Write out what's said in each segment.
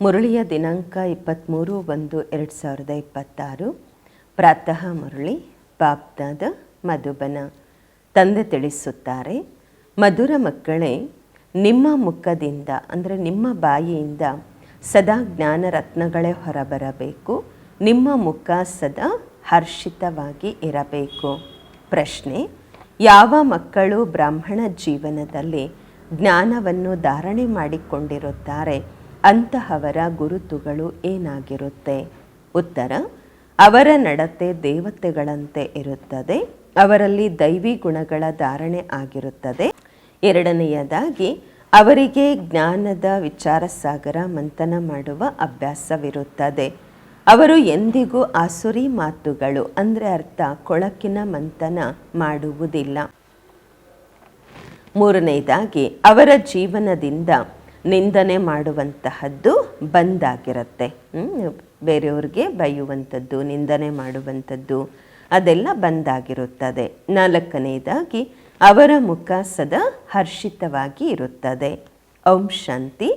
ಮುರಳಿಯ ದಿನಾಂಕ 23/1/2026. ಪ್ರಾತಃ ಮುರಳಿ ಬಾಪ್ದಾದ ಮಧುಬನ. ತಂದೆ ತಿಳಿಸುತ್ತಾರೆ, ಮಧುರ ಮಕ್ಕಳೇ, ನಿಮ್ಮ ಮುಖದಿಂದ ಅಂದರೆ ನಿಮ್ಮ ಬಾಯಿಯಿಂದ ಸದಾ ಜ್ಞಾನ ರತ್ನಗಳೇ ಹೊರಬರಬೇಕು. ನಿಮ್ಮ ಮುಖ ಸದಾ ಹರ್ಷಿತವಾಗಿ ಇರಬೇಕು. ಪ್ರಶ್ನೆ: ಯಾವ ಮಕ್ಕಳು ಬ್ರಾಹ್ಮಣ ಜೀವನದಲ್ಲಿ ಜ್ಞಾನವನ್ನು ಧಾರಣೆ ಮಾಡಿಕೊಂಡಿರುತ್ತಾರೆ ಅಂತಹವರ ಗುರುತುಗಳು ಏನಾಗಿರುತ್ತೆ? ಉತ್ತರ: ಅವರ ನಡತೆ ದೇವತೆಗಳಂತೆ ಇರುತ್ತದೆ. ಅವರಲ್ಲಿ ದೈವಿ ಗುಣಗಳ ಧಾರಣೆ ಆಗಿರುತ್ತದೆ. ಎರಡನೆಯದಾಗಿ, ಅವರಿಗೆ ಜ್ಞಾನದ ವಿಚಾರ ಸಾಗರ ಮಂಥನ ಮಾಡುವ ಅಭ್ಯಾಸವಿರುತ್ತದೆ. ಅವರು ಎಂದಿಗೂ ಆಸುರಿ ಮಾತುಗಳು ಅಂದರೆ ಅರ್ಥ ಕೊಳಕಿನ ಮಂಥನ ಮಾಡುವುದಿಲ್ಲ. ಮೂರನೆಯದಾಗಿ, ಅವರ ಜೀವನದಿಂದ ನಿಂದನೆ ಮಾಡುವಂತಹದ್ದು ಬಂದಾಗಿರುತ್ತೆ. ಬೇರೆಯವ್ರಿಗೆ ಬೈಯುವಂಥದ್ದು, ನಿಂದನೆ ಮಾಡುವಂಥದ್ದು ಅದೆಲ್ಲ ಬಂದಾಗಿರುತ್ತದೆ. ನಾಲ್ಕನೆಯದಾಗಿ, ಅವರ ಮುಖ ಸದಾ ಹರ್ಷಿತವಾಗಿ ಇರುತ್ತದೆ. ಓಂ ಶಾಂತಿ.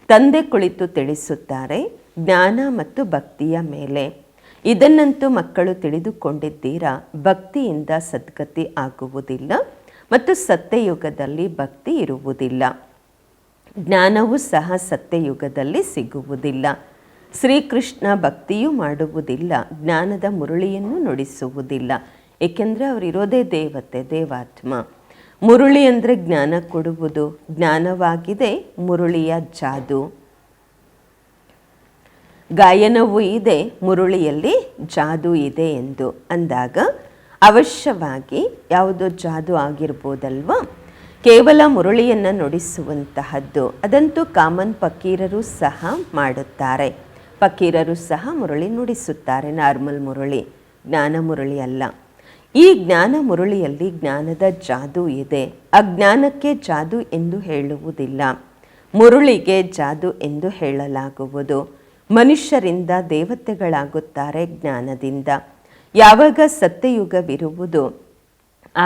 ತಂದೆ ಕುಳಿತು ತಿಳಿಸುತ್ತಾರೆ, ಜ್ಞಾನ ಮತ್ತು ಭಕ್ತಿಯ ಮೇಲೆ. ಇದನ್ನಂತೂ ಮಕ್ಕಳು ತಿಳಿದುಕೊಂಡಿದ್ದೀರಾ. ಭಕ್ತಿಯಿಂದ ಸದ್ಗತಿ ಆಗುವುದಿಲ್ಲ ಮತ್ತು ಸತ್ಯಯುಗದಲ್ಲಿ ಭಕ್ತಿ ಇರುವುದಿಲ್ಲ. ಜ್ಞಾನವೂ ಸಹ ಸತ್ಯಯುಗದಲ್ಲಿ ಸಿಗುವುದಿಲ್ಲ. ಶ್ರೀಕೃಷ್ಣ ಭಕ್ತಿಯೂ ಮಾಡುವುದಿಲ್ಲ, ಜ್ಞಾನದ ಮುರುಳಿಯನ್ನು ನುಡಿಸುವುದಿಲ್ಲ. ಏಕೆಂದರೆ ಅವರಿರೋದೇ ದೇವತೆ, ದೇವಾತ್ಮ. ಮುರುಳಿ ಅಂದರೆ ಜ್ಞಾನ ಕೊಡುವುದು. ಜ್ಞಾನವಾಗಿದೆ ಮುರುಳಿಯ ಜಾದು. ಗಾಯನವೂ ಇದೆ, ಮುರುಳಿಯಲ್ಲಿ ಜಾದು ಇದೆ ಎಂದು ಅಂದಾಗ ಅವಶ್ಯವಾಗಿ ಯಾವುದೋ ಜಾದು ಆಗಿರ್ಬೋದಲ್ವಾ? ಕೇವಲ ಮುರುಳಿಯನ್ನು ನುಡಿಸುವಂತಹದ್ದು ಅದಂತೂ ಕಾಮನ್ ಫಕೀರರು ಸಹ ಮಾಡುತ್ತಾರೆ. ಫಕೀರರು ಸಹ ಮುರುಳಿ ನುಡಿಸುತ್ತಾರೆ, ನಾರ್ಮಲ್ ಮುರುಳಿ, ಜ್ಞಾನ ಮುರುಳಿ ಅಲ್ಲ. ಈ ಜ್ಞಾನ ಮುರುಳಿಯಲ್ಲಿ ಜ್ಞಾನದ ಜಾದು ಇದೆ. ಅಜ್ಞಾನಕ್ಕೆ ಜಾದು ಎಂದು ಹೇಳುವುದಿಲ್ಲ, ಮುರುಳಿಗೆ ಜಾದು ಎಂದು ಹೇಳಲಾಗುವುದು. ಮನುಷ್ಯರಿಂದ ದೇವತೆಗಳಾಗುತ್ತಾರೆ ಜ್ಞಾನದಿಂದ. ಯಾವಾಗ ಸತ್ಯಯುಗವಿರುವುದು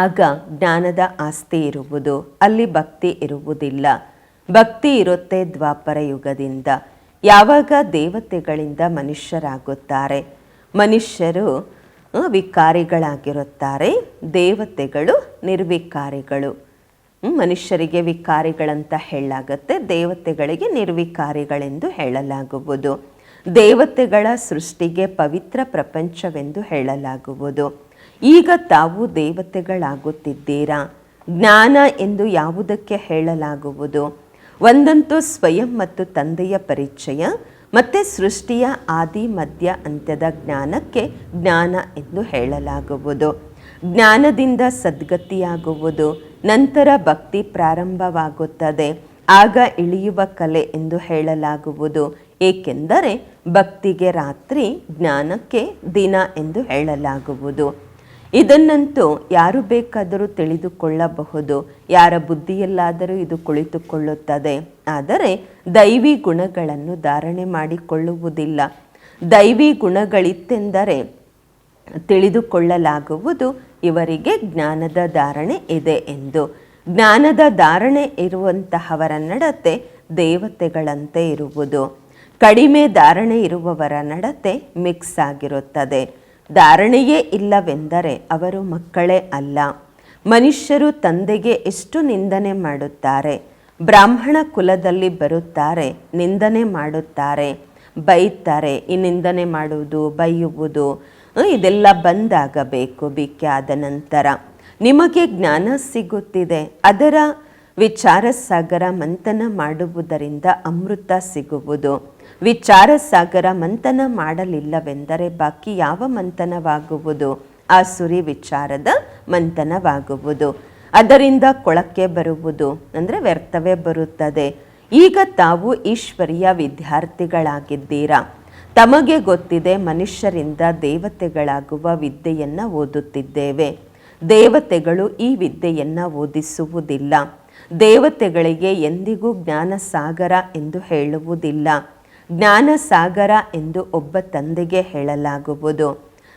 ಆಗ ಜ್ಞಾನದ ಆಸ್ತಿ ಇರುವುದು, ಅಲ್ಲಿ ಭಕ್ತಿ ಇರುವುದಿಲ್ಲ. ಭಕ್ತಿ ಇರುತ್ತೆ ದ್ವಾಪರ ಯುಗದಿಂದ. ಯಾವಾಗ ದೇವತೆಗಳಿಂದ ಮನುಷ್ಯರಾಗುತ್ತಾರೆ, ಮನುಷ್ಯರು ವಿಕಾರಿಗಳಾಗಿರುತ್ತಾರೆ, ದೇವತೆಗಳು ನಿರ್ವಿಕಾರಿಗಳು. ಮನುಷ್ಯರಿಗೆ ವಿಕಾರಿಗಳಂತ ಹೇಳಲಾಗುತ್ತೆ, ದೇವತೆಗಳಿಗೆ ನಿರ್ವಿಕಾರಿಗಳೆಂದು ಹೇಳಲಾಗುವುದು. ದೇವತೆಗಳ ಸೃಷ್ಟಿಗೆ ಪವಿತ್ರ ಪ್ರಪಂಚವೆಂದು ಹೇಳಲಾಗುವುದು. ಈಗ ತಾವು ದೇವತೆಗಳಾಗುತ್ತಿದ್ದೀರಾ. ಜ್ಞಾನ ಎಂದು ಯಾವುದಕ್ಕೆ ಹೇಳಲಾಗುವುದು? ಒಂದಂತೂ ಸ್ವಯಂ ಮತ್ತು ತಂದೆಯ ಪರಿಚಯ, ಮತ್ತು ಸೃಷ್ಟಿಯ ಆದಿ ಮಧ್ಯ ಅಂತ್ಯದ ಜ್ಞಾನಕ್ಕೆ ಜ್ಞಾನ ಎಂದು ಹೇಳಲಾಗುವುದು. ಜ್ಞಾನದಿಂದ ಸದ್ಗತಿಯಾಗುವುದು, ನಂತರ ಭಕ್ತಿ ಪ್ರಾರಂಭವಾಗುತ್ತದೆ. ಆಗ ಇಳಿಯುವ ಕಲೆ ಎಂದು ಹೇಳಲಾಗುವುದು. ಏಕೆಂದರೆ ಭಕ್ತಿಗೆ ರಾತ್ರಿ, ಜ್ಞಾನಕ್ಕೆ ದಿನ ಎಂದು ಹೇಳಲಾಗುವುದು. ಇದನ್ನಂತೂ ಯಾರು ಬೇಕಾದರೂ ತಿಳಿದುಕೊಳ್ಳಬಹುದು, ಯಾರ ಬುದ್ಧಿಯಲ್ಲಾದರೂ ಇದು ಕುಳಿತುಕೊಳ್ಳುತ್ತದೆ. ಆದರೆ ದೈವಿ ಗುಣಗಳನ್ನು ಧಾರಣೆ ಮಾಡಿಕೊಳ್ಳುವುದಿಲ್ಲ. ದೈವಿ ಗುಣಗಳಿತ್ತೆಂದರೆ ತಿಳಿದುಕೊಳ್ಳಲಾಗುವುದು ಇವರಿಗೆ ಜ್ಞಾನದ ಧಾರಣೆ ಇದೆ ಎಂದು. ಜ್ಞಾನದ ಧಾರಣೆ ಇರುವಂತಹವರ ನಡತೆ ದೇವತೆಗಳಂತೆ ಇರುವುದು. ಕಡಿಮೆ ಧಾರಣೆ ಇರುವವರ ನಡತೆ ಮಿಕ್ಸ್ ಆಗಿರುತ್ತದೆ. ಧಾರಣೆಯೇ ಇಲ್ಲವೆಂದರೆ ಅವರು ಮಕ್ಕಳೇ ಅಲ್ಲ. ಮನುಷ್ಯರು ತಂದೆಗೆ ಎಷ್ಟು ನಿಂದನೆ ಮಾಡುತ್ತಾರೆ. ಬ್ರಾಹ್ಮಣ ಕುಲದಲ್ಲಿ ಬರುತ್ತಾರೆ, ನಿಂದನೆ ಮಾಡುತ್ತಾರೆ, ಬೈತಾರೆ. ಈ ನಿಂದನೆ ಮಾಡುವುದು, ಬೈಯುವುದು ಇದೆಲ್ಲ ಬಂದಾಗಬೇಕು. ಬಿಕ್ಕೆ ಆದ ನಂತರ ನಿಮಗೆ ಜ್ಞಾನ ಸಿಗುತ್ತಿದೆ. ಅದರ ವಿಚಾರ ಸಾಗರ ಮಂಥನ ಮಾಡುವುದರಿಂದ ಅಮೃತ ಸಿಗುವುದು. ವಿಚಾರ ಸಾಗರ ಮಂಥನ ಮಾಡಲಿಲ್ಲವೆಂದರೆ ಬಾಕಿ ಯಾವ ಮಂಥನವಾಗುವುದು? ಆಸುರಿ ವಿಚಾರದ ಮಂಥನವಾಗುವುದು. ಅದರಿಂದ ಕೊಳಕೆ ಬರುವುದು ಅಂದರೆ ವ್ಯರ್ಥವೇ ಬರುತ್ತದೆ. ಈಗ ತಾವು ಈಶ್ವರಿಯ ವಿದ್ಯಾರ್ಥಿಗಳಾಗಿದ್ದೀರಾ. ತಮಗೆ ಗೊತ್ತಿದೆ ಮನುಷ್ಯರಿಂದ ದೇವತೆಗಳಾಗುವ ವಿದ್ಯೆಯನ್ನು ಓದುತ್ತಿದ್ದೇವೆ. ದೇವತೆಗಳು ಈ ವಿದ್ಯೆಯನ್ನು ಓದಿಸುವುದಿಲ್ಲ. ದೇವತೆಗಳಿಗೆ ಎಂದಿಗೂ ಜ್ಞಾನ ಸಾಗರ ಎಂದು ಹೇಳುವುದಿಲ್ಲ. ಜ್ಞಾನ ಸಾಗರ ಎಂದು ಒಬ್ಬ ತಂದೆಗೆ ಹೇಳಲಾಗುವುದು.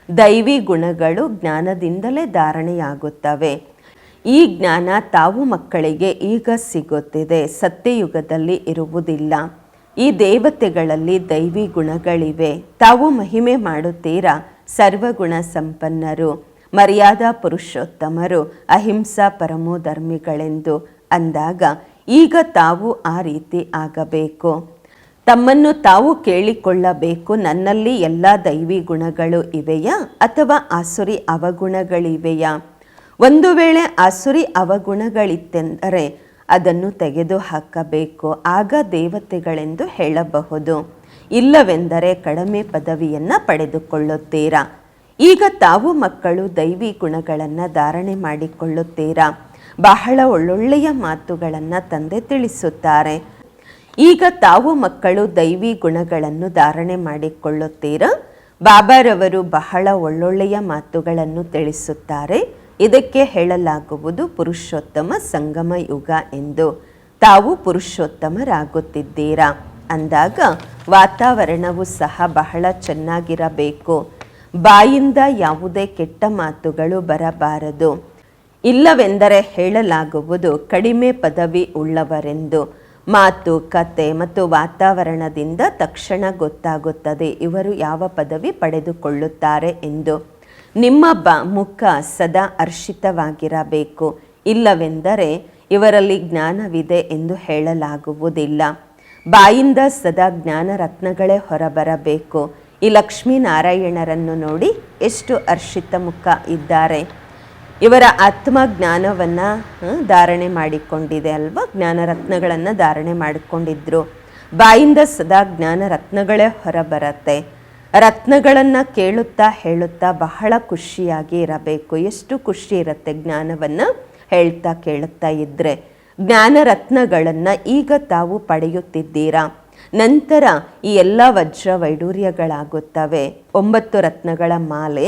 ದೈವಿ ಗುಣಗಳು ಜ್ಞಾನದಿಂದಲೇ ಧಾರಣೆಯಾಗುತ್ತವೆ. ಈ ಜ್ಞಾನ ತಾವು ಮಕ್ಕಳಿಗೆ ಈಗ ಸಿಗುತ್ತಿದೆ, ಸತ್ಯಯುಗದಲ್ಲಿ ಇರುವುದಿಲ್ಲ. ಈ ದೇವತೆಗಳಲ್ಲಿ ದೈವಿ ಗುಣಗಳಿವೆ. ತಾವು ಮಹಿಮೆ ಮಾಡುತ್ತೀರಾ. ಸರ್ವಗುಣ ಸಂಪನ್ನರು, ಮರ್ಯಾದಾ ಪುರುಷೋತ್ತಮರು, ಅಹಿಂಸಾ ಪರಮೋಧರ್ಮಿಗಳೆಂದು ಅಂದಾಗ ಈಗ ತಾವು ಆ ರೀತಿ ಆಗಬೇಕು. ತಮ್ಮನ್ನು ತಾವು ಕೇಳಿಕೊಳ್ಳಬೇಕು, ನನ್ನಲ್ಲಿ ಎಲ್ಲ ದೈವಿ ಗುಣಗಳು ಇವೆಯಾ ಅಥವಾ ಆಸುರಿ ಅವಗುಣಗಳಿವೆಯಾ? ಒಂದು ವೇಳೆ ಆಸುರಿ ಅವಗುಣಗಳಿತ್ತೆಂದರೆ ಅದನ್ನು ತೆಗೆದು ಹಾಕಬೇಕು, ಆಗ ದೇವತೆಗಳೆಂದು ಹೇಳಬಹುದು. ಇಲ್ಲವೆಂದರೆ ಕಡಿಮೆ ಪದವಿಯನ್ನು ಪಡೆದುಕೊಳ್ಳುತ್ತೀರಾ. ಈಗ ತಾವು ಮಕ್ಕಳು ದೈವಿ ಗುಣಗಳನ್ನು ಧಾರಣೆ ಮಾಡಿಕೊಳ್ಳುತ್ತೀರಾ. ಬಹಳ ಒಳ್ಳೊಳ್ಳೆಯ ಮಾತುಗಳನ್ನು ತಂದೆ ತಿಳಿಸುತ್ತಾರೆ. ಈಗ ತಾವು ಮಕ್ಕಳು ದೈವಿ ಗುಣಗಳನ್ನು ಧಾರಣೆ ಮಾಡಿಕೊಳ್ಳುತ್ತೀರಾ. ಬಾಬಾರವರು ಬಹಳ ಒಳ್ಳೊಳ್ಳೆಯ ಮಾತುಗಳನ್ನು ತಿಳಿಸುತ್ತಾರೆ. ಇದಕ್ಕೆ ಹೇಳಲಾಗುವುದು ಪುರುಷೋತ್ತಮ ಸಂಗಮ ಯುಗ ಎಂದು. ತಾವು ಪುರುಷೋತ್ತಮರಾಗುತ್ತಿದ್ದೀರಾ ಅಂದಾಗ ವಾತಾವರಣವು ಸಹ ಬಹಳ ಚೆನ್ನಾಗಿರಬೇಕು. ಬಾಯಿಂದ ಯಾವುದೇ ಕೆಟ್ಟ ಮಾತುಗಳು ಬರಬಾರದು. ಇಲ್ಲವೆಂದರೆ ಹೇಳಲಾಗುವುದು ಕಡಿಮೆ ಪದವಿ ಉಳ್ಳವರೆಂದು. ಮಾತು, ಕತೆ ಮತ್ತು ವಾತಾವರಣದಿಂದ ತಕ್ಷಣ ಗೊತ್ತಾಗುತ್ತದೆ ಇವರು ಯಾವ ಪದವಿ ಪಡೆದುಕೊಳ್ಳುತ್ತಾರೆ ಎಂದು. ನಿಮ್ಮ ಮುಖ ಸದಾ ಹರ್ಷಿತವಾಗಿರಬೇಕು. ಇಲ್ಲವೆಂದರೆ ಇವರಲ್ಲಿ ಜ್ಞಾನವಿದೆ ಎಂದು ಹೇಳಲಾಗುವುದಿಲ್ಲ. ಬಾಯಿಂದ ಸದಾ ಜ್ಞಾನ ರತ್ನಗಳೇ ಹೊರಬರಬೇಕು. ಈ ಲಕ್ಷ್ಮೀನಾರಾಯಣರನ್ನು ನೋಡಿ ಎಷ್ಟು ಹರ್ಷಿತ ಮುಖ ಇದ್ದಾರೆ. ಇವರ ಆತ್ಮ ಜ್ಞಾನವನ್ನು ಧಾರಣೆ ಮಾಡಿಕೊಂಡಿದೆ ಅಲ್ವಾ, ಜ್ಞಾನ ರತ್ನಗಳನ್ನು ಧಾರಣೆ ಮಾಡಿಕೊಂಡಿದ್ರು. ಬಾಯಿಂದ ಸದಾ ಜ್ಞಾನ ರತ್ನಗಳೇ ಹೊರಬರತ್ತೆ. ರತ್ನಗಳನ್ನು ಕೇಳುತ್ತಾ ಹೇಳುತ್ತಾ ಬಹಳ ಖುಷಿಯಾಗಿ ಇರಬೇಕು. ಎಷ್ಟು ಖುಷಿ ಇರುತ್ತೆ ಜ್ಞಾನವನ್ನು ಹೇಳ್ತಾ ಕೇಳುತ್ತಾ ಇದ್ದರೆ. ಜ್ಞಾನ ರತ್ನಗಳನ್ನು ಈಗ ತಾವು ಪಡೆಯುತ್ತಿದ್ದೀರಾ. ನಂತರ ಈ ಎಲ್ಲ ವಜ್ರ ವೈಡೂರ್ಯಗಳಾಗುತ್ತವೆ. 9 ರತ್ನಗಳ ಮಾಲೆ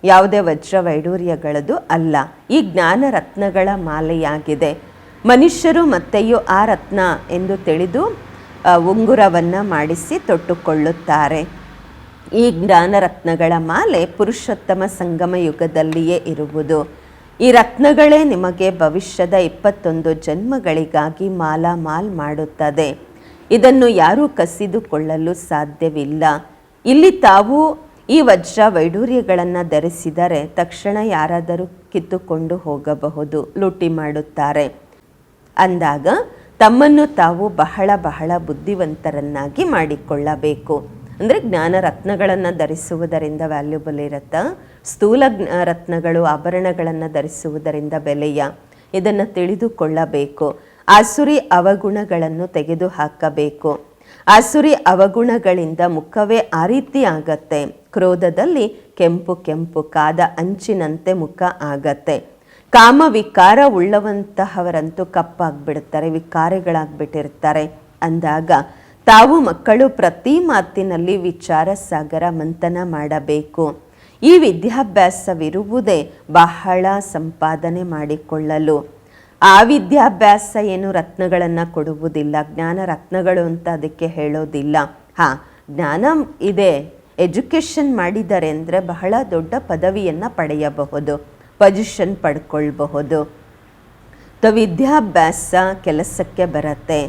ಯಾವುದೇ ವಜ್ರ ವೈಡೂರ್ಯಗಳದು ಅಲ್ಲ, ಈ ಜ್ಞಾನ ರತ್ನಗಳ ಮಾಲೆಯಾಗಿದೆ. ಮನುಷ್ಯರು ಮತ್ತೆಯೂ ಆ ರತ್ನ ಎಂದು ತಿಳಿದು ಉಂಗುರವನ್ನು ಮಾಡಿಸಿ ತೊಟ್ಟುಕೊಳ್ಳುತ್ತಾರೆ. ಈ ಜ್ಞಾನ ರತ್ನಗಳ ಮಾಲೆ ಪುರುಷೋತ್ತಮ ಸಂಗಮ ಯುಗದಲ್ಲಿಯೇ ಇರುವುದು. ಈ ರತ್ನಗಳೇ ನಿಮಗೆ ಭವಿಷ್ಯದ 21 ಜನ್ಮಗಳಿಗಾಗಿ ಮಾಲ್ ಮಾಡುತ್ತದೆ. ಇದನ್ನು ಯಾರೂ ಕಸಿದುಕೊಳ್ಳಲು ಸಾಧ್ಯವಿಲ್ಲ. ಇಲ್ಲಿ ತಾವು ಈ ವಜ್ರ ವೈಡೂರ್ಯಗಳನ್ನು ಧರಿಸಿದರೆ ತಕ್ಷಣ ಯಾರಾದರೂ ಕಿತ್ತುಕೊಂಡು ಹೋಗಬಹುದು, ಲೂಟಿ ಮಾಡುತ್ತಾರೆ. ಅಂದಾಗ ತಮ್ಮನ್ನು ತಾವು ಬಹಳ ಬಹಳ ಬುದ್ಧಿವಂತರನ್ನಾಗಿ ಮಾಡಿಕೊಳ್ಳಬೇಕು. ಅಂದರೆ ಜ್ಞಾನ ರತ್ನಗಳನ್ನು ಧರಿಸುವುದರಿಂದ ವ್ಯಾಲ್ಯೂಬಲ್ ಇರುತ್ತಾ, ಸ್ಥೂಲ ರತ್ನಗಳು ಆಭರಣಗಳನ್ನು ಧರಿಸುವುದರಿಂದ ಬೆಲೆಯ, ಇದನ್ನು ತಿಳಿದುಕೊಳ್ಳಬೇಕು. ಆಸುರಿ ಅವಗುಣಗಳನ್ನು ತೆಗೆದು ಹಾಕಬೇಕು. ಆಸುರಿ ಅವಗುಣಗಳಿಂದ ಮುಖವೇ ಆ ರೀತಿ ಆಗತ್ತೆ. ಕ್ರೋಧದಲ್ಲಿ ಕೆಂಪು ಕೆಂಪು ಕಾದ ಅಂಚಿನಂತೆ ಮುಖ ಆಗತ್ತೆ. ಕಾಮ ವಿಕಾರ ಉಳ್ಳವಂತಹವರಂತೂ ಕಪ್ಪಾಗ್ಬಿಡ್ತಾರೆ, ವಿಕಾರಿಗಳಾಗ್ಬಿಟ್ಟಿರ್ತಾರೆ. ಅಂದಾಗ ತಾವು ಮಕ್ಕಳು ಪ್ರತಿ ಮಾತಿನಲ್ಲಿ ವಿಚಾರ ಸಾಗರ ಮಂಥನ ಮಾಡಬೇಕು. ಈ ವಿದ್ಯಾಭ್ಯಾಸವಿರುವುದೇ ಬಹಳ ಸಂಪಾದನೆ ಮಾಡಿಕೊಳ್ಳಲು. ಆ ವಿದ್ಯಾಭ್ಯಾಸ ಏನು ರತ್ನಗಳನ್ನು ಕೊಡುವುದಿಲ್ಲ, ಜ್ಞಾನ ರತ್ನಗಳು ಅಂತ ಅದಕ್ಕೆ ಹೇಳೋದಿಲ್ಲ. ಜ್ಞಾನ ಇದೆ, ಎಜುಕೇಷನ್ ಮಾಡಿದ್ದಾರೆ ಅಂದರೆ ಬಹಳ ದೊಡ್ಡ ಪದವಿಯನ್ನು ಪಡೆಯಬಹುದು, ಪೊಸಿಷನ್ ಪಡ್ಕೊಳ್ಬಹುದು. ವಿದ್ಯಾಭ್ಯಾಸ ಕೆಲಸಕ್ಕೆ ಬರುತ್ತೆ,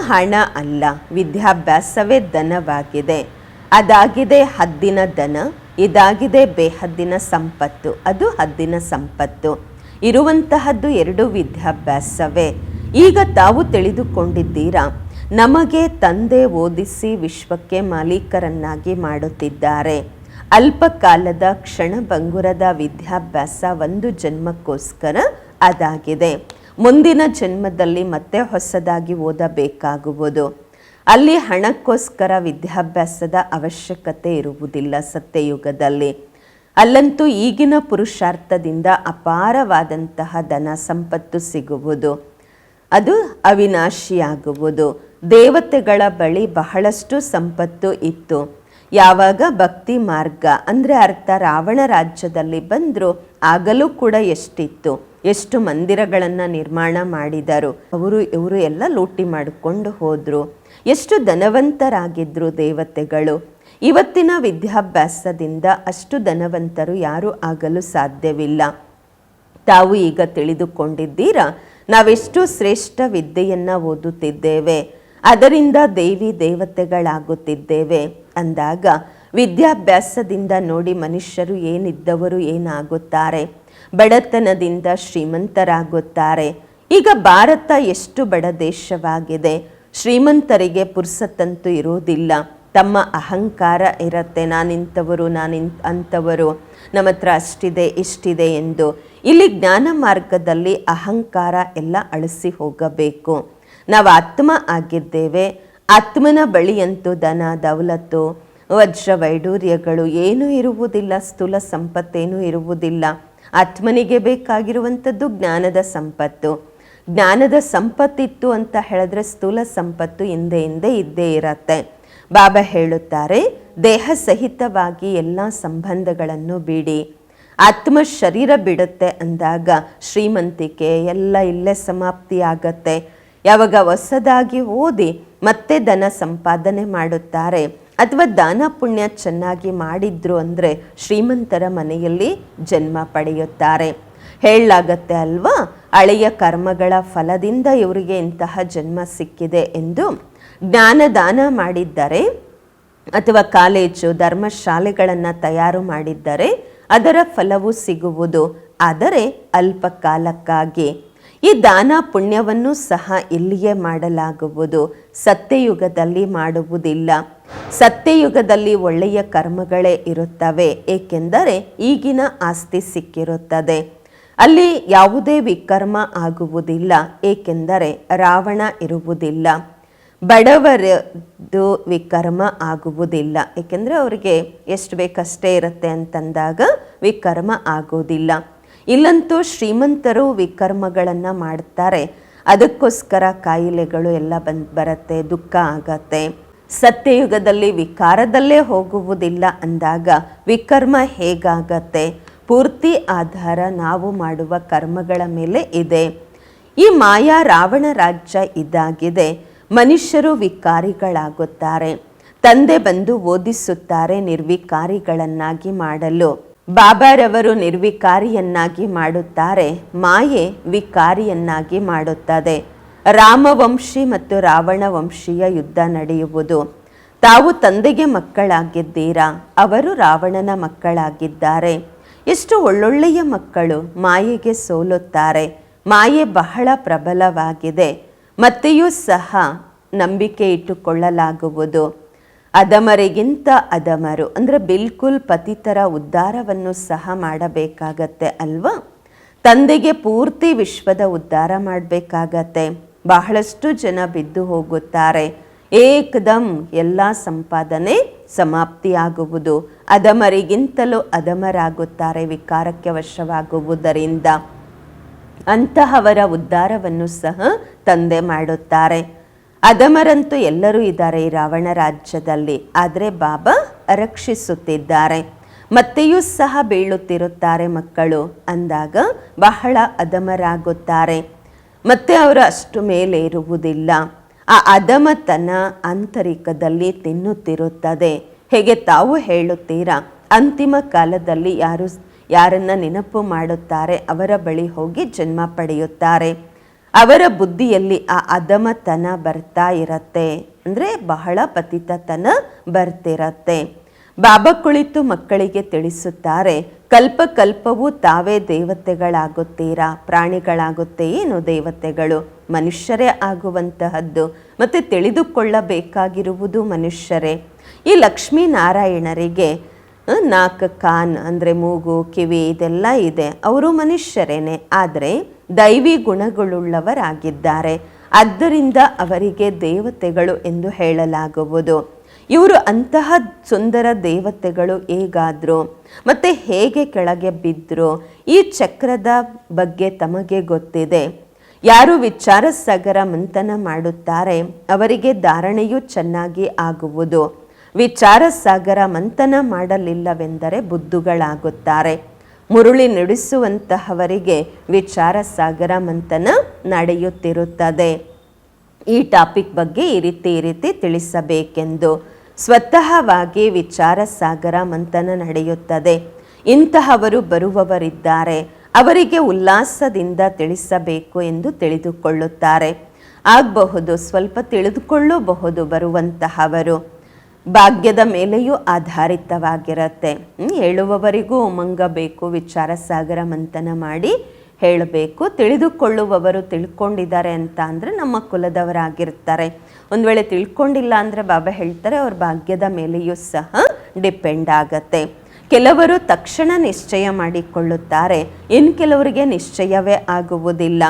ಹಣ ಅಲ್ಲ. ವಿದ್ಯಾಭ್ಯಾಸವೇ ಧನವಾಗಿದೆ. ಅದಾಗಿದೆ ಹದ್ದಿನ ಧನ, ಇದಾಗಿದೆ ಬೇಹದ್ದಿನ ಸಂಪತ್ತು. ಅದು ಹದ್ದಿನ ಸಂಪತ್ತು. ಇರುವಂತಹದ್ದು 2 ವಿದ್ಯಾಭ್ಯಾಸವೇ. ಈಗ ತಾವು ತಿಳಿದುಕೊಂಡಿದ್ದೀರಾ, ನಮಗೆ ತಂದೆ ಓದಿಸಿ ವಿಶ್ವಕ್ಕೆ ಮಾಲೀಕರನ್ನಾಗಿ ಮಾಡುತ್ತಿದ್ದಾರೆ. ಅಲ್ಪಕಾಲದ ಕ್ಷಣಭಂಗುರದ ವಿದ್ಯಾಭ್ಯಾಸ 1 ಜನ್ಮಕ್ಕೋಸ್ಕರ ಅದಾಗಿದೆ. ಮುಂದಿನ ಜನ್ಮದಲ್ಲಿ ಮತ್ತೆ ಹೊಸದಾಗಿ ಓದಬೇಕಾಗುವುದು. ಅಲ್ಲಿ ಹಣಕ್ಕೋಸ್ಕರ ವಿದ್ಯಾಭ್ಯಾಸದ ಅವಶ್ಯಕತೆ ಇರುವುದಿಲ್ಲ ಸತ್ಯಯುಗದಲ್ಲಿ. ಅಲ್ಲಂತೂ ಈಗಿನ ಪುರುಷಾರ್ಥದಿಂದ ಅಪಾರವಾದಂತಹ ಧನ ಸಂಪತ್ತು ಸಿಗುವುದು, ಅದು ಅವಿನಾಶಿಯಾಗುವುದು. ದೇವತೆಗಳ ಬಳಿ ಬಹಳಷ್ಟು ಸಂಪತ್ತು ಇತ್ತು. ಯಾವಾಗ ಭಕ್ತಿ ಮಾರ್ಗ ಅಂದರೆ ಅರ್ಥ ರಾವಣ ರಾಜ್ಯದಲ್ಲಿ ಬಂದರು, ಆಗಲೂ ಕೂಡ ಎಷ್ಟಿತ್ತು, ಎಷ್ಟು ಮಂದಿರಗಳನ್ನು ನಿರ್ಮಾಣ ಮಾಡಿದರು. ಇವರು ಎಲ್ಲ ಲೂಟಿ ಮಾಡಿಕೊಂಡು ಹೋದರು. ಎಷ್ಟು ಧನವಂತರಾಗಿದ್ದರು ದೇವತೆಗಳು. ಇವತ್ತಿನ ವಿದ್ಯಾಭ್ಯಾಸದಿಂದ ಅಷ್ಟು ಧನವಂತರು ಯಾರೂ ಆಗಲು ಸಾಧ್ಯವಿಲ್ಲ. ತಾವು ಈಗ ತಿಳಿದುಕೊಂಡಿದ್ದೀರಾ, ನಾವೆಷ್ಟು ಶ್ರೇಷ್ಠ ವಿದ್ಯೆಯನ್ನು ಓದುತ್ತಿದ್ದೇವೆ. ಅದರಿಂದ ದೇವಿ ದೇವತೆಗಳಾಗುತ್ತಿದ್ದೇವೆ ಅಂದಾಗ ವಿದ್ಯಾಭ್ಯಾಸದಿಂದ ನೋಡಿ ಮನುಷ್ಯರು ಏನಿದ್ದವರು ಏನಾಗುತ್ತಾರೆ, ಬಡತನದಿಂದ ಶ್ರೀಮಂತರಾಗುತ್ತಾರೆ. ಈಗ ಭಾರತ ಎಷ್ಟು ಬಡ ದೇಶವಾಗಿದೆ. ಶ್ರೀಮಂತರಿಗೆ ಪುರ್ಸತ್ತಂತೂ ಇರೋದಿಲ್ಲ. ತಮ್ಮ ಅಹಂಕಾರ ಇರುತ್ತೆ, ನಾನಿಂಥವರು ಅಂಥವರು, ನಮ್ಮ ಹತ್ರ ಅಷ್ಟಿದೆ ಇಷ್ಟಿದೆ ಎಂದು. ಇಲ್ಲಿ ಜ್ಞಾನ ಮಾರ್ಗದಲ್ಲಿ ಅಹಂಕಾರ ಎಲ್ಲ ಅಳಿಸಿ ಹೋಗಬೇಕು. ನಾವು ಆತ್ಮ ಆಗಿದ್ದೇವೆ. ಆತ್ಮನ ಬಳಿಯಂತೂ ಧನ ದೌಲತ್ತು ವಜ್ರ ವೈಡೂರ್ಯಗಳು ಏನೂ ಇರುವುದಿಲ್ಲ, ಸ್ಥೂಲ ಸಂಪತ್ತೇನೂ ಇರುವುದಿಲ್ಲ. ಆತ್ಮನಿಗೆ ಬೇಕಾಗಿರುವಂಥದ್ದು ಜ್ಞಾನದ ಸಂಪತ್ತು. ಜ್ಞಾನದ ಸಂಪತ್ತಿತ್ತು ಅಂತ ಹೇಳಿದ್ರೆ ಸ್ಥೂಲ ಸಂಪತ್ತು ಹಿಂದೆ ಇದ್ದೇ ಇರತ್ತೆ. ಬಾಬಾ ಹೇಳುತ್ತಾರೆ, ದೇಹ ಸಹಿತವಾಗಿ ಎಲ್ಲ ಸಂಬಂಧಗಳನ್ನು ಬಿಡಿ. ಆತ್ಮ ಶರೀರ ಬಿಡುತ್ತೆ ಅಂದಾಗ ಶ್ರೀಮಂತಿಕೆ ಎಲ್ಲ ಇಲ್ಲೇ ಸಮಾಪ್ತಿ ಆಗತ್ತೆ. ಯಾವಾಗ ಹೊಸದಾಗಿ ಓದಿ ಮತ್ತೆ ಧನ ಸಂಪಾದನೆ ಮಾಡುತ್ತಾರೆ ಅಥವಾ ದಾನ ಪುಣ್ಯ ಚೆನ್ನಾಗಿ ಮಾಡಿದ್ರು ಅಂದರೆ ಶ್ರೀಮಂತರ ಮನೆಯಲ್ಲಿ ಜನ್ಮ ಪಡೆಯುತ್ತಾರೆ. ಹೇಳಲಾಗತ್ತೆ ಅಲ್ವಾ, ಹಳೆಯ ಕರ್ಮಗಳ ಫಲದಿಂದ ಇವರಿಗೆ ಇಂತಹ ಜನ್ಮ ಸಿಕ್ಕಿದೆ ಎಂದು. ಜ್ಞಾನದಾನ ಮಾಡಿದ್ದರೆ ಅಥವಾ ಕಾಲೇಜು ಧರ್ಮಶಾಲೆಗಳನ್ನು ತಯಾರು ಮಾಡಿದ್ದರೆ ಅದರ ಫಲವು ಸಿಗುವುದು, ಆದರೆ ಅಲ್ಪ ಕಾಲಕ್ಕಾಗಿ. ಈ ದಾನ ಪುಣ್ಯವನ್ನು ಸಹ ಇಲ್ಲಿಯೇ ಮಾಡಲಾಗುವುದು, ಸತ್ಯಯುಗದಲ್ಲಿ ಮಾಡುವುದಿಲ್ಲ. ಸತ್ಯಯುಗದಲ್ಲಿ ಒಳ್ಳೆಯ ಕರ್ಮಗಳೇ ಇರುತ್ತವೆ, ಏಕೆಂದರೆ ಈಗಿನ ಆಸ್ತಿ ಸಿಕ್ಕಿರುತ್ತದೆ. ಅಲ್ಲಿ ಯಾವುದೇ ವಿಕರ್ಮ ಆಗುವುದಿಲ್ಲ, ಏಕೆಂದರೆ ರಾವಣ ಇರುವುದಿಲ್ಲ. ಬಡವರದು ವಿಕರ್ಮ ಆಗುವುದಿಲ್ಲ, ಏಕೆಂದರೆ ಅವರಿಗೆ ಎಷ್ಟು ಬೇಕಷ್ಟೇ ಇರುತ್ತೆ ಅಂತಂದಾಗ ವಿಕರ್ಮ ಆಗೋದಿಲ್ಲ. ಇಲ್ಲಂತೂ ಶ್ರೀಮಂತರು ವಿಕರ್ಮಗಳನ್ನು ಮಾಡ್ತಾರೆ, ಅದಕ್ಕೋಸ್ಕರ ಕಾಯಿಲೆಗಳು ಎಲ್ಲ ಬರುತ್ತೆ, ದುಃಖ ಆಗತ್ತೆ. ಸತ್ಯಯುಗದಲ್ಲಿ ವಿಕಾರದಲ್ಲೇ ಹೋಗುವುದಿಲ್ಲ ಅಂದಾಗ ವಿಕರ್ಮ ಹೇಗಾಗತ್ತೆ? ಪೂರ್ತಿ ಆಧಾರ ನಾವು ಮಾಡುವ ಕರ್ಮಗಳ ಮೇಲೆ ಇದೆ. ಈ ಮಾಯಾ ರಾವಣ ರಾಜ್ಯ ಇದಾಗಿದೆ. ಮನುಷ್ಯರು ವಿಕಾರಿಗಳಾಗುತ್ತಾರೆ. ತಂದೆ ಬಂದು ಓದಿಸುತ್ತಾರೆ ನಿರ್ವಿಕಾರಿಗಳನ್ನಾಗಿ ಮಾಡಲು. ಬಾಬಾರವರು ನಿರ್ವಿಕಾರಿಯನ್ನಾಗಿ ಮಾಡುತ್ತಾರೆ, ಮಾಯೆ ವಿಕಾರಿಯನ್ನಾಗಿ ಮಾಡುತ್ತದೆ. ರಾಮವಂಶಿ ಮತ್ತು ರಾವಣ ವಂಶೀಯ ಯುದ್ಧ ನಡೆಯುವುದು. ತಾವು ತಂದೆಗೆ ಮಕ್ಕಳಾಗಿದ್ದೀರಾ, ಅವರು ರಾವಣನ ಮಕ್ಕಳಾಗಿದ್ದಾರೆ. ಎಷ್ಟು ಒಳ್ಳೊಳ್ಳೆಯ ಮಕ್ಕಳು ಮಾಯೆಗೆ ಸೋಲುತ್ತಾರೆ. ಮಾಯೆ ಬಹಳ ಪ್ರಬಲವಾಗಿದೆ. ಮತ್ತೆಯೂ ಸಹ ನಂಬಿಕೆ ಇಟ್ಟುಕೊಳ್ಳಲಾಗುವುದು. ಅಧಮರಿಗಿಂತ ಅಧಮರು ಅಂದರೆ ಬಿಲ್ಕುಲ್ ಪತಿತರ ಉದ್ಧಾರವನ್ನು ಸಹ ಮಾಡಬೇಕಾಗತ್ತೆ ಅಲ್ವಾ. ತಂದೆಗೆ ಪೂರ್ತಿ ವಿಶ್ವದ ಉದ್ಧಾರ ಮಾಡಬೇಕಾಗತ್ತೆ. ಬಹಳಷ್ಟು ಜನ ಬಿದ್ದು ಹೋಗುತ್ತಾರೆ. ಏಕದಮ್ ಎಲ್ಲ ಸಂಪಾದನೆ ಸಮಾಪ್ತಿಯಾಗುವುದು. ಅಧಮರಿಗಿಂತಲೂ ಅಧಮರಾಗುತ್ತಾರೆ ವಿಕಾರಕ್ಕೆ ವಶವಾಗುವುದರಿಂದ. ಅಂತಹವರ ಉದ್ಧಾರವನ್ನು ಸಹ ತಂದೆ ಮಾಡುತ್ತಾರೆ. ಅಧಮರಂತೂ ಎಲ್ಲರೂ ಇದ್ದಾರೆ ಈ ರಾವಣ ರಾಜ್ಯದಲ್ಲಿ, ಆದರೆ ಬಾಬಾ ರಕ್ಷಿಸುತ್ತಿದ್ದಾರೆ. ಮತ್ತೆಯೂ ಸಹ ಬೀಳುತ್ತಿರುತ್ತಾರೆ ಮಕ್ಕಳು ಅಂದಾಗ ಬಹಳ ಅಧಮರಾಗುತ್ತಾರೆ. ಮತ್ತೆ ಅವರು ಅಷ್ಟು ಮೇಲೆ ಇರುವುದಿಲ್ಲ. ಆ ಅಧಮತನ ಆಂತರಿಕದಲ್ಲಿ ತಿನ್ನುತ್ತಿರುತ್ತದೆ. ಹೇಗೆ ತಾವು ಹೇಳುತ್ತೀರಾ, ಅಂತಿಮ ಕಾಲದಲ್ಲಿ ಯಾರನ್ನ ನೆನಪು ಮಾಡುತ್ತಾರೆ ಅವರ ಬಳಿ ಹೋಗಿ ಜನ್ಮ ಪಡೆಯುತ್ತಾರೆ. ಅವರ ಬುದ್ಧಿಯಲ್ಲಿ ಆ ಅಧಮತನ ಬರ್ತಾ ಇರತ್ತೆ, ಅಂದರೆ ಬಹಳ ಪತಿತತನ ಬರ್ತಿರತ್ತೆ. ಬಾಬಾ ಕುಳಿತು ಮಕ್ಕಳಿಗೆ ತಿಳಿಸುತ್ತಾರೆ, ಕಲ್ಪ ಕಲ್ಪವೂ ತಾವೇ ದೇವತೆಗಳಾಗುತ್ತೀರಾ. ಪ್ರಾಣಿಗಳಾಗುತ್ತೆ ಏನು ದೇವತೆಗಳು? ಮನುಷ್ಯರೇ ಆಗುವಂತಹದ್ದು. ಮತ್ತು ತಿಳಿದುಕೊಳ್ಳಬೇಕಾಗಿರುವುದು ಮನುಷ್ಯರೇ. ಈ ಲಕ್ಷ್ಮೀನಾರಾಯಣರಿಗೆ 4 ಕಾನ್ ಅಂದರೆ ಮೂಗು ಕಿವಿ ಇದೆಲ್ಲ ಇದೆ. ಅವರು ಮನುಷ್ಯರೇನೆ, ಆದರೆ ದೈವಿ ಗುಣಗಳುಳ್ಳವರಾಗಿದ್ದಾರೆ. ಆದ್ದರಿಂದ ಅವರಿಗೆ ದೇವತೆಗಳು ಎಂದು ಹೇಳಲಾಗುವುದು. ಇವರು ಅಂತಹ ಸುಂದರ ದೇವತೆಗಳು ಹೇಗಾದ್ರು ಮತ್ತು ಹೇಗೆ ಕೆಳಗೆ ಬಿದ್ದರು, ಈ ಚಕ್ರದ ಬಗ್ಗೆ ತಮಗೆ ಗೊತ್ತಿದೆ. ಯಾರು ವಿಚಾರ ಸಾಗರ ಮಂಥನ ಮಾಡುತ್ತಾರೆ ಅವರಿಗೆ ಧಾರಣೆಯೂ ಚೆನ್ನಾಗಿ ಆಗುವುದು. ವಿಚಾರ ಸಾಗರ ಮಂಥನ ಮಾಡಲಿಲ್ಲವೆಂದರೆ ಬುದ್ಧುಗಳಾಗುತ್ತಾರೆ. ಮುರುಳಿ ನುಡಿಸುವಂತಹವರಿಗೆ ವಿಚಾರ ಸಾಗರ ಮಂಥನ ನಡೆಯುತ್ತಿರುತ್ತದೆ. ಈ ಟಾಪಿಕ್ ಬಗ್ಗೆ ಈ ರೀತಿ ತಿಳಿಸಬೇಕೆಂದು ಸ್ವತಃವಾಗಿ ವಿಚಾರ ಸಾಗರ ಮಂಥನ ನಡೆಯುತ್ತದೆ. ಇಂತಹವರು ಬರುವವರಿದ್ದಾರೆ, ಅವರಿಗೆ ಉಲ್ಲಾಸದಿಂದ ತಿಳಿಸಬೇಕು ಎಂದು ತಿಳಿದುಕೊಳ್ಳುತ್ತಾರೆ. ಆಗಬಹುದು, ಸ್ವಲ್ಪ ತಿಳಿದುಕೊಳ್ಳಬಹುದು ಬರುವಂತಹವರು. ಭಾಗ್ಯದ ಮೇಲೆಯೂ ಆಧಾರಿತವಾಗಿರತ್ತೆ. ಹೇಳುವವರಿಗೂ ಉಮಂಗ ಬೇಕು, ವಿಚಾರ ಸಾಗರ ಮಂಥನ ಮಾಡಿ ಹೇಳಬೇಕು. ತಿಳಿದುಕೊಳ್ಳುವವರು ತಿಳ್ಕೊಂಡಿದ್ದಾರೆ ಅಂತ ಅಂದರೆ ನಮ್ಮ ಕುಲದವರಾಗಿರ್ತಾರೆ. ಒಂದು ವೇಳೆ ತಿಳ್ಕೊಂಡಿಲ್ಲ ಅಂದರೆ ಬಾಬಾ ಹೇಳ್ತಾರೆ ಅವ್ರ ಭಾಗ್ಯದ ಮೇಲೆಯೂ ಸಹ ಡಿಪೆಂಡ್ ಆಗತ್ತೆ. ಕೆಲವರು ತಕ್ಷಣ ನಿಶ್ಚಯ ಮಾಡಿಕೊಳ್ಳುತ್ತಾರೆ, ಇನ್ನು ಕೆಲವರಿಗೆ ನಿಶ್ಚಯವೇ ಆಗುವುದಿಲ್ಲ.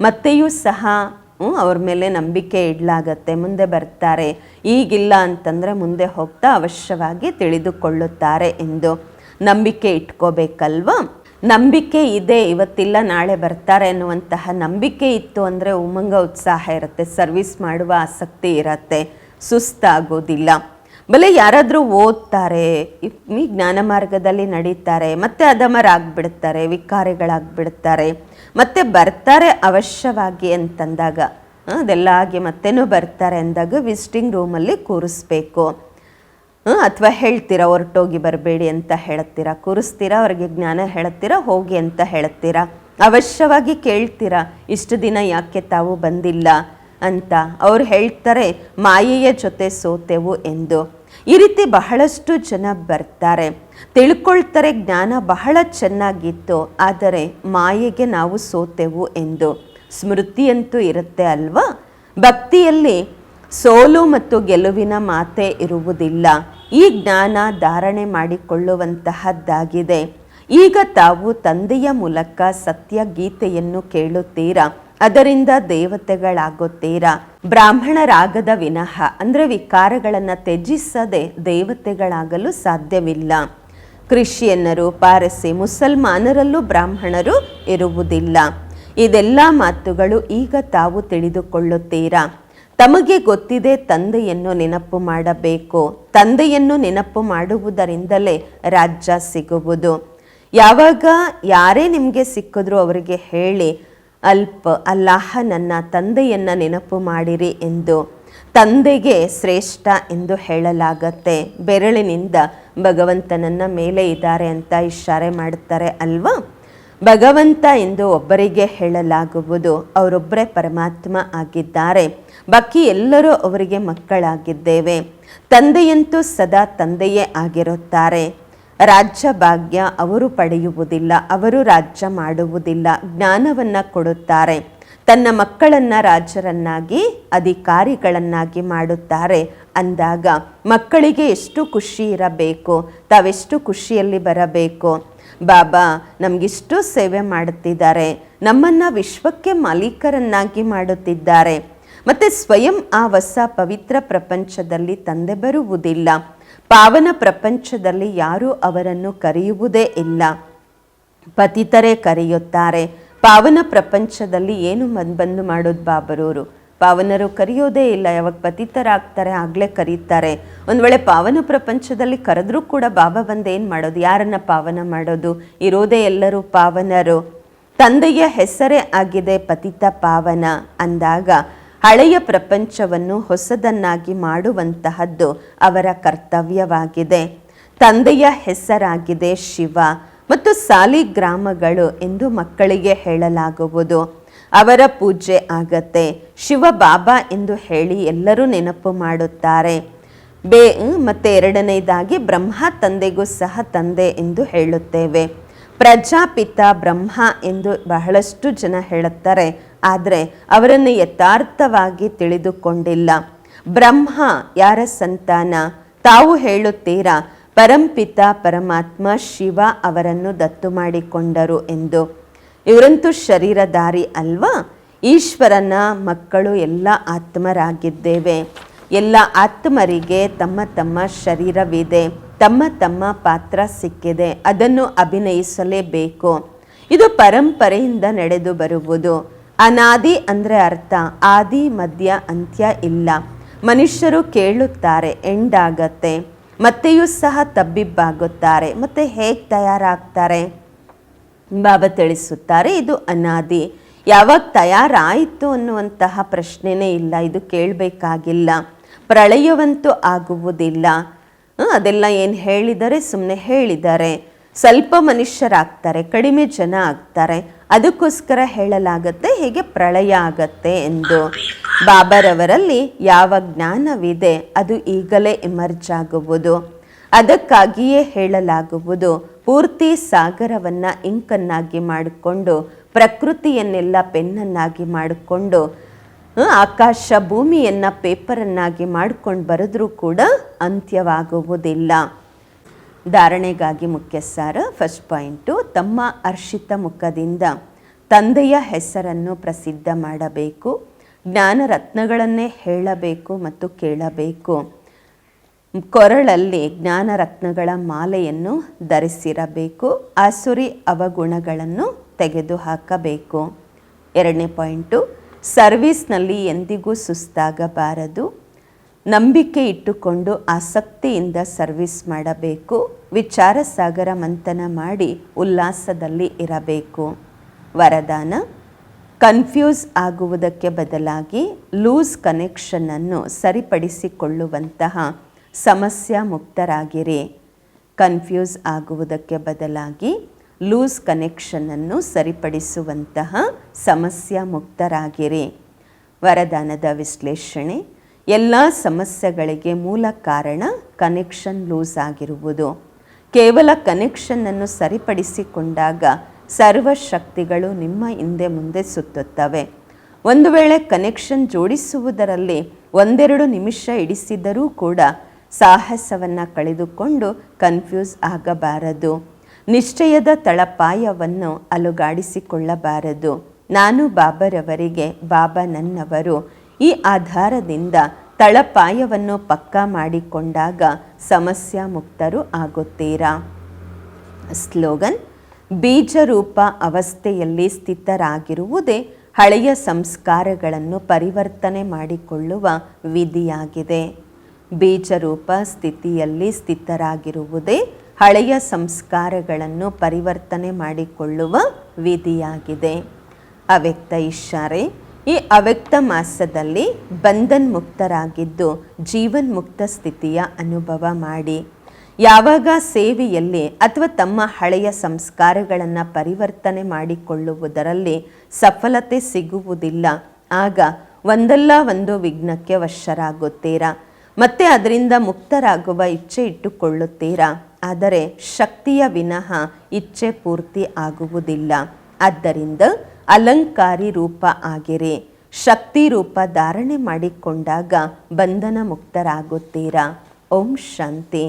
ಮತ್ತೆಯೂ ಸಹ ಅವ್ರ ಮೇಲೆ ನಂಬಿಕೆ ಇಡಲಾಗತ್ತೆ, ಮುಂದೆ ಬರ್ತಾರೆ. ಈಗಿಲ್ಲ ಅಂತಂದರೆ ಮುಂದೆ ಹೋಗ್ತಾ ಅವಶ್ಯವಾಗಿ ತಿಳಿದುಕೊಳ್ಳುತ್ತಾರೆ ಎಂದು ನಂಬಿಕೆ ಇಟ್ಕೋಬೇಕಲ್ವಾ. ನಂಬಿಕೆ ಇದೆ, ಇವತ್ತಿಲ್ಲ ನಾಳೆ ಬರ್ತಾರೆ ಅನ್ನುವಂತಹ ನಂಬಿಕೆ ಇತ್ತು ಅಂದರೆ ಉಮಂಗ ಉತ್ಸಾಹ ಇರುತ್ತೆ, ಸರ್ವಿಸ್ ಮಾಡುವ ಆಸಕ್ತಿ ಇರುತ್ತೆ, ಸುಸ್ತಾಗೋದಿಲ್ಲ. ಬಲೆ ಯಾರಾದರೂ ಓದ್ತಾರೆ, ಈ ಜ್ಞಾನ ಮಾರ್ಗದಲ್ಲಿ ನಡೀತಾರೆ, ಮತ್ತೆ ಅಧಮರಾಗ್ಬಿಡ್ತಾರೆ, ವಿಕಾರಿಗಳಾಗ್ಬಿಡ್ತಾರೆ, ಮತ್ತೆ ಬರ್ತಾರೆ ಅವಶ್ಯವಾಗಿ ಅಂತಂದಾಗ, ಅದೆಲ್ಲ ಆಗಿ ಮತ್ತೇನೂ ಬರ್ತಾರೆ ಅಂದಾಗ ವಿಸಿಟಿಂಗ್ ರೂಮಲ್ಲಿ ಕೂರಿಸ್ಬೇಕು. ಅಥವಾ ಹೇಳ್ತೀರಾ ಹೊರಟೋಗಿ ಬರಬೇಡಿ ಅಂತ ಹೇಳುತ್ತೀರಾ, ಕೂರಿಸ್ತೀರಾ, ಅವ್ರಿಗೆ ಜ್ಞಾನ ಹೇಳುತ್ತೀರಾ, ಹೋಗಿ ಅಂತ ಹೇಳುತ್ತೀರಾ, ಅವಶ್ಯವಾಗಿ ಕೇಳ್ತೀರಾ ಇಷ್ಟು ದಿನ ಯಾಕೆ ತಾವು ಬಂದಿಲ್ಲ ಅಂತ. ಅವ್ರು ಹೇಳ್ತಾರೆ ಮಾಯೆಯ ಜೊತೆ ಸೋತೆವು ಎಂದು. ಈ ರೀತಿ ಬಹಳಷ್ಟು ಜನ ಬರ್ತಾರೆ, ತಿಳ್ಕೊಳ್ತಾರೆ ಜ್ಞಾನ ಬಹಳ ಚೆನ್ನಾಗಿತ್ತು, ಆದರೆ ಮಾಯೆಗೆ ನಾವು ಸೋತೆವು ಎಂದು. ಸ್ಮೃತಿಯಂತೂ ಇರುತ್ತೆ ಅಲ್ವಾ. ಭಕ್ತಿಯಲ್ಲಿ ಸೋಲು ಮತ್ತು ಗೆಲುವಿನ ಮಾತೇ ಇರುವುದಿಲ್ಲ. ಈ ಜ್ಞಾನ ಧಾರಣೆ ಮಾಡಿಕೊಳ್ಳುವಂತಹದ್ದಾಗಿದೆ. ಈಗ ತಾವು ತಂದೆಯ ಮೂಲಕ ಸತ್ಯ ಗೀತೆಯನ್ನು ಕೇಳುತ್ತೀರಾ, ಅದರಿಂದ ದೇವತೆಗಳಾಗುತ್ತೀರಾ. ಬ್ರಾಹ್ಮಣರಾಗದ ವಿನಃ ಅಂದರೆ ವಿಕಾರಗಳನ್ನು ತ್ಯಜಿಸದೆ ದೇವತೆಗಳಾಗಲು ಸಾಧ್ಯವಿಲ್ಲ. ಕ್ರಿಶ್ಚಿಯನ್ನರು, ಪಾರಸಿ, ಮುಸಲ್ಮಾನರಲ್ಲೂ ಬ್ರಾಹ್ಮಣರು ಇರುವುದಿಲ್ಲ. ಇದೆಲ್ಲ ಮಾತುಗಳು ಈಗ ತಾವು ತಿಳಿದುಕೊಳ್ಳುತ್ತೀರಾ. ತಮಗೆ ಗೊತ್ತಿದೆ ತಂದೆಯನ್ನು ನೆನಪು ಮಾಡಬೇಕು. ತಂದೆಯನ್ನು ನೆನಪು ಮಾಡುವುದರಿಂದಲೇ ರಾಜ್ಯ ಸಿಗುವುದು. ಯಾವಾಗ ಯಾರೇ ನಿಮಗೆ ಸಿಕ್ಕಿದ್ರು ಅವರಿಗೆ ಹೇಳಿ, ಅಲ್ಲಾಹ ನನ್ನ ತಂದೆಯನ್ನು ನೆನಪು ಮಾಡಿರಿ ಎಂದು. ತಂದೆಗೆ ಶ್ರೇಷ್ಠ ಎಂದು ಹೇಳಲಾಗತ್ತೆ. ಬೆರಳಿನಿಂದ ಭಗವಂತನನ್ನ ಮೇಲೆ ಇದ್ದಾರೆ ಅಂತ ಇಶಾರೆ ಮಾಡುತ್ತಾರೆ ಅಲ್ವಾ. ಭಗವಂತ ಎಂದು ಒಬ್ಬರಿಗೆ ಹೇಳಲಾಗುವುದು, ಅವರೊಬ್ಬರೇ ಪರಮಾತ್ಮ ಆಗಿದ್ದಾರೆ, ಬಾಕಿ ಎಲ್ಲರೂ ಅವರಿಗೆ ಮಕ್ಕಳಾಗಿದ್ದೇವೆ. ತಂದೆಯಂತೂ ಸದಾ ತಂದೆಯೇ ಆಗಿರುತ್ತಾರೆ. ರಾಜ್ಯ ಭಾಗ್ಯ ಅವರು ಪಡೆಯುವುದಿಲ್ಲ, ಅವರು ರಾಜ್ಯ ಮಾಡುವುದಿಲ್ಲ, ಜ್ಞಾನವನ್ನು ಕೊಡುತ್ತಾರೆ. ತನ್ನ ಮಕ್ಕಳನ್ನು ರಾಜರನ್ನಾಗಿ ಅಧಿಕಾರಿಗಳನ್ನಾಗಿ ಮಾಡುತ್ತಾರೆ ಅಂದಾಗ ಮಕ್ಕಳಿಗೆ ಎಷ್ಟು ಖುಷಿ ಇರಬೇಕು, ತಾವೆಷ್ಟು ಖುಷಿಯಲ್ಲಿ ಬರಬೇಕು. ಬಾಬಾ ನಮಗಿಷ್ಟು ಸೇವೆ ಮಾಡುತ್ತಿದ್ದಾರೆ, ನಮ್ಮನ್ನು ವಿಶ್ವಕ್ಕೆ ಮಾಲೀಕರನ್ನಾಗಿ ಮಾಡುತ್ತಿದ್ದಾರೆ. ಮತ್ತು ಸ್ವಯಂ ಆ ಹೊಸ ಪವಿತ್ರ ಪ್ರಪಂಚದಲ್ಲಿ ತಂದೆ ಬರುವುದಿಲ್ಲ. ಪಾವನ ಪ್ರಪಂಚದಲ್ಲಿ ಯಾರೂ ಅವರನ್ನು ಕರೆಯುವುದೇ ಇಲ್ಲ, ಪತಿತರೇ ಕರೆಯುತ್ತಾರೆ. ಪಾವನ ಪ್ರಪಂಚದಲ್ಲಿ ಏನು ಬಂದು ಮಾಡೋದು ಬಾಬರವರು? ಪಾವನರು ಕರೆಯೋದೇ ಇಲ್ಲ. ಯಾವಾಗ ಪತಿತರಾಗ್ತಾರೆ ಆಗಲೇ ಕರೀತಾರೆ. ಒಂದು ವೇಳೆ ಪಾವನ ಪ್ರಪಂಚದಲ್ಲಿ ಕರೆದ್ರೂ ಕೂಡ ಬಾಬಾ ಬಂದು ಏನು ಮಾಡೋದು? ಯಾರನ್ನ ಪಾವನ ಮಾಡೋದು? ಇರೋದೇ ಎಲ್ಲರೂ ಪಾವನರು. ತಂದೆಯ ಹೆಸರೇ ಆಗಿದೆ ಪತಿತ ಪಾವನ ಅಂದಾಗ ಹಳೆಯ ಪ್ರಪಂಚವನ್ನು ಹೊಸದನ್ನಾಗಿ ಮಾಡುವಂತಹದ್ದು ಅವರ ಕರ್ತವ್ಯವಾಗಿದೆ. ತಂದೆಯ ಹೆಸರಾಗಿದೆ ಶಿವ ಮತ್ತು ಸಾಲಿಗ್ರಾಮಗಳು ಎಂದು ಮಕ್ಕಳಿಗೆ ಹೇಳಲಾಗುವುದು. ಅವರ ಪೂಜೆ ಆಗತ್ತೆ. ಶಿವ ಬಾಬಾ ಎಂದು ಹೇಳಿ ಎಲ್ಲರೂ ನೆನಪು ಮಾಡುತ್ತಾರೆ. ಮತ್ತೆ ಎರಡನೇದಾಗಿ ಬ್ರಹ್ಮ ತಂದೆಗೂ ಸಹ ತಂದೆ ಎಂದು ಹೇಳುತ್ತೇವೆ. ಪ್ರಜಾಪಿತ ಬ್ರಹ್ಮ ಎಂದು ಬಹಳಷ್ಟು ಜನ ಹೇಳುತ್ತಾರೆ, ಆದರೆ ಅವರನ್ನು ಯಥಾರ್ಥವಾಗಿ ತಿಳಿದುಕೊಂಡಿಲ್ಲ. ಬ್ರಹ್ಮ ಯಾರ ಸಂತಾನ? ತಾವು ಹೇಳುತ್ತೀರಾ ಪರಂಪಿತ ಪರಮಾತ್ಮ ಶಿವ ಅವರನ್ನು ದತ್ತು ಮಾಡಿಕೊಂಡರು ಎಂದು. ಇವರಂತೂ ಶರೀರಧಾರಿ ಅಲ್ವಾ? ಈಶ್ವರನ ಮಕ್ಕಳು ಎಲ್ಲ ಆತ್ಮರಾಗಿದ್ದೇವೆ. ಎಲ್ಲ ಆತ್ಮರಿಗೆ ತಮ್ಮ ತಮ್ಮ ಶರೀರವಿದೆ, ತಮ್ಮ ತಮ್ಮ ಪಾತ್ರ ಸಿಕ್ಕಿದೆ, ಅದನ್ನು ಅಭಿನಯಿಸಲೇಬೇಕು. ಇದು ಪರಂಪರೆಯಿಂದ ನಡೆದು ಬರುವುದು. ಅನಾದಿ ಅಂದರೆ ಅರ್ಥ ಆದಿ ಮಧ್ಯ ಅಂತ್ಯ ಇಲ್ಲ. ಮನುಷ್ಯರು ಕೇಳುತ್ತಾರೆ, ಎಂಡಾಗತ್ತೆ, ಮತ್ತೆಯೂ ಸಹ ತಬ್ಬಿಬ್ಬಾಗುತ್ತಾರೆ. ಮತ್ತೆ ಹೇಗೆ ತಯಾರಾಗ್ತಾರೆ? ಬಾಬಾ ತಿಳಿಸುತ್ತಾರೆ, ಇದು ಅನಾದಿ. ಯಾವಾಗ ತಯಾರಾಯಿತು ಅನ್ನುವಂತಹ ಪ್ರಶ್ನೆನೇ ಇಲ್ಲ, ಇದು ಕೇಳಬೇಕಾಗಿಲ್ಲ. ಪ್ರಳಯವಂತೂ ಆಗುವುದಿಲ್ಲ. ಅದೆಲ್ಲ ಏನು ಹೇಳಿದರೆ ಸುಮ್ಮನೆ ಹೇಳಿದ್ದಾರೆ. ಸ್ವಲ್ಪ ಮನುಷ್ಯರಾಗ್ತಾರೆ, ಕಡಿಮೆ ಜನ ಆಗ್ತಾರೆ, ಅದಕ್ಕೋಸ್ಕರ ಹೇಳಲಾಗತ್ತೆ ಹೇಗೆ ಪ್ರಳಯ ಆಗತ್ತೆ ಎಂದು. ಬಾಬಾರವರಲ್ಲಿ ಯಾವ ಜ್ಞಾನವಿದೆ ಅದು ಈಗಲೇ ಎಮರ್ಜ್ ಆಗುವುದು. ಅದಕ್ಕಾಗಿಯೇ ಹೇಳಲಾಗುವುದು, ಪೂರ್ತಿ ಸಾಗರವನ್ನು ಇಂಕನ್ನಾಗಿ ಮಾಡಿಕೊಂಡು, ಪ್ರಕೃತಿಯನ್ನೆಲ್ಲ ಪೆನ್ನನ್ನಾಗಿ ಮಾಡಿಕೊಂಡು, ಆಕಾಶ ಭೂಮಿಯನ್ನು ಪೇಪರನ್ನಾಗಿ ಮಾಡ್ಕೊಂಡು ಬರೆದ್ರೂ ಕೂಡ ಅಂತ್ಯವಾಗುವುದಿಲ್ಲ. ಧಾರಣೆಗಾಗಿ ಮುಖ್ಯ ಸಾರ. ಫಸ್ಟ್ ಪಾಯಿಂಟು, ತಮ್ಮ ಹರ್ಷಿತ ಮುಖದಿಂದ ತಂದೆಯ ಹೆಸರನ್ನು ಪ್ರಸಿದ್ಧ ಮಾಡಬೇಕು. ಜ್ಞಾನ ರತ್ನಗಳನ್ನೇ ಹೇಳಬೇಕು ಮತ್ತು ಕೇಳಬೇಕು. ಕೊರಳಲ್ಲಿ ಜ್ಞಾನ ರತ್ನಗಳ ಮಾಲೆಯನ್ನು ಧರಿಸಿರಬೇಕು. ಆಸುರಿ ಅವಗುಣಗಳನ್ನು ತೆಗೆದುಹಾಕಬೇಕು. ಎರಡನೇ ಪಾಯಿಂಟು, ಸರ್ವಿಸ್ನಲ್ಲಿ ಎಂದಿಗೂ ಸುಸ್ತಾಗಬಾರದು. ನಂಬಿಕೆ ಇಟ್ಟುಕೊಂಡು ಆಸಕ್ತಿಯಿಂದ ಸರ್ವಿಸ್ ಮಾಡಬೇಕು. ವಿಚಾರ ಸಾಗರ ಮಂಥನ ಮಾಡಿ ಉಲ್ಲಾಸದಲ್ಲಿ ಇರಬೇಕು. ವರದಾನ, ಕನ್ಫ್ಯೂಸ್ ಆಗುವುದಕ್ಕೆ ಬದಲಾಗಿ ಲೂಸ್ ಕನೆಕ್ಷನನ್ನು ಸರಿಪಡಿಸಿಕೊಳ್ಳುವಂತಹ ಸಮಸ್ಯೆ ಮುಕ್ತರಾಗಿರಿ. ಕನ್ಫ್ಯೂಸ್ ಆಗುವುದಕ್ಕೆ ಬದಲಾಗಿ ಲೂಸ್ ಕನೆಕ್ಷನನ್ನು ಸರಿಪಡಿಸುವಂತಹ ಸಮಸ್ಯೆ ಮುಕ್ತರಾಗಿರಿ. ವರದಾನದ ವಿಶ್ಲೇಷಣೆ, ಎಲ್ಲ ಸಮಸ್ಯೆಗಳಿಗೆ ಮೂಲ ಕಾರಣ ಕನೆಕ್ಷನ್ ಲೂಸ್ ಆಗಿರುವುದು. ಕೇವಲ ಕನೆಕ್ಷನನ್ನು ಸರಿಪಡಿಸಿಕೊಂಡಾಗ ಸರ್ವಶಕ್ತಿಗಳು ನಿಮ್ಮ ಹಿಂದೆ ಮುಂದೆ ಸುತ್ತುತ್ತವೆ. ಒಂದು ವೇಳೆ ಕನೆಕ್ಷನ್ ಜೋಡಿಸುವುದರಲ್ಲಿ 1-2 ನಿಮಿಷ ಹಿಡಿಸಿದರೂ ಕೂಡ ಸಾಹಸವನ್ನು ಕಳೆದುಕೊಂಡು ಕನ್ಫ್ಯೂಸ್ ಆಗಬಾರದು. ನಿಶ್ಚಯದ ತಳಪಾಯವನ್ನು ಅಲುಗಾಡಿಸಿಕೊಳ್ಳಬಾರದು. ನಾನು ಬಾಬರವರಿಗೆ, ಬಾಬಾ ನನ್ನವರು. ಈ ಆಧಾರದಿಂದ ತಳಪಾಯವನ್ನು ಪಕ್ಕಾ ಮಾಡಿಕೊಂಡಾಗ ಸಮಸ್ಯೆ ಮುಕ್ತರು ಆಗುತ್ತೀರಾ. ಸ್ಲೋಗನ್, ಬೀಜರೂಪ ಅವಸ್ಥೆಯಲ್ಲಿ ಸ್ಥಿತರಾಗಿರುವುದೇ ಹಳೆಯ ಸಂಸ್ಕಾರಗಳನ್ನು ಪರಿವರ್ತನೆ ಮಾಡಿಕೊಳ್ಳುವ ವಿಧಿಯಾಗಿದೆ. ಬೀಜರೂಪ ಸ್ಥಿತಿಯಲ್ಲಿ ಸ್ಥಿತರಾಗಿರುವುದೇ ಹಳೆಯ ಸಂಸ್ಕಾರಗಳನ್ನು ಪರಿವರ್ತನೆ ಮಾಡಿಕೊಳ್ಳುವ ವಿಧಿಯಾಗಿದೆ. ಅವ್ಯಕ್ತ ಇಶಾರೆ, ಈ ಅವ್ಯಕ್ತ ಮಾಸದಲ್ಲಿ ಬಂಧನ್ ಮುಕ್ತರಾಗಿದ್ದು ಜೀವನ್ಮುಕ್ತ ಸ್ಥಿತಿಯ ಅನುಭವ ಮಾಡಿ. ಯಾವಾಗ ಸೇವೆಯಲ್ಲಿ ಅಥವಾ ತಮ್ಮ ಹಳೆಯ ಸಂಸ್ಕಾರಗಳನ್ನು ಪರಿವರ್ತನೆ ಮಾಡಿಕೊಳ್ಳುವುದರಲ್ಲಿ ಸಫಲತೆ ಸಿಗುವುದಿಲ್ಲ, ಆಗ ಒಂದಲ್ಲ ಒಂದು ವಿಘ್ನಕ್ಕೆ ವಶರಾಗುತ್ತೀರಾ. ಮತ್ತೆ ಅದರಿಂದ ಮುಕ್ತರಾಗುವ ಇಚ್ಛೆ ಇಟ್ಟುಕೊಳ್ಳುತ್ತೀರಾ. ಆದರೆ ಶಕ್ತಿಯ ವಿನಃ ಇಚ್ಛೆ ಪೂರ್ತಿ ಆಗುವುದಿಲ್ಲ. ಆದ್ದರಿಂದ ಅಲಂಕಾರಿ ರೂಪ ಆಗಿರಿ. ಶಕ್ತಿ ರೂಪ ಧಾರಣೆ ಮಾಡಿಕೊಂಡಾಗ ಬಂಧನ ಮುಕ್ತರಾಗುತ್ತೀರಾ. ಓಂ ಶಾಂತಿ.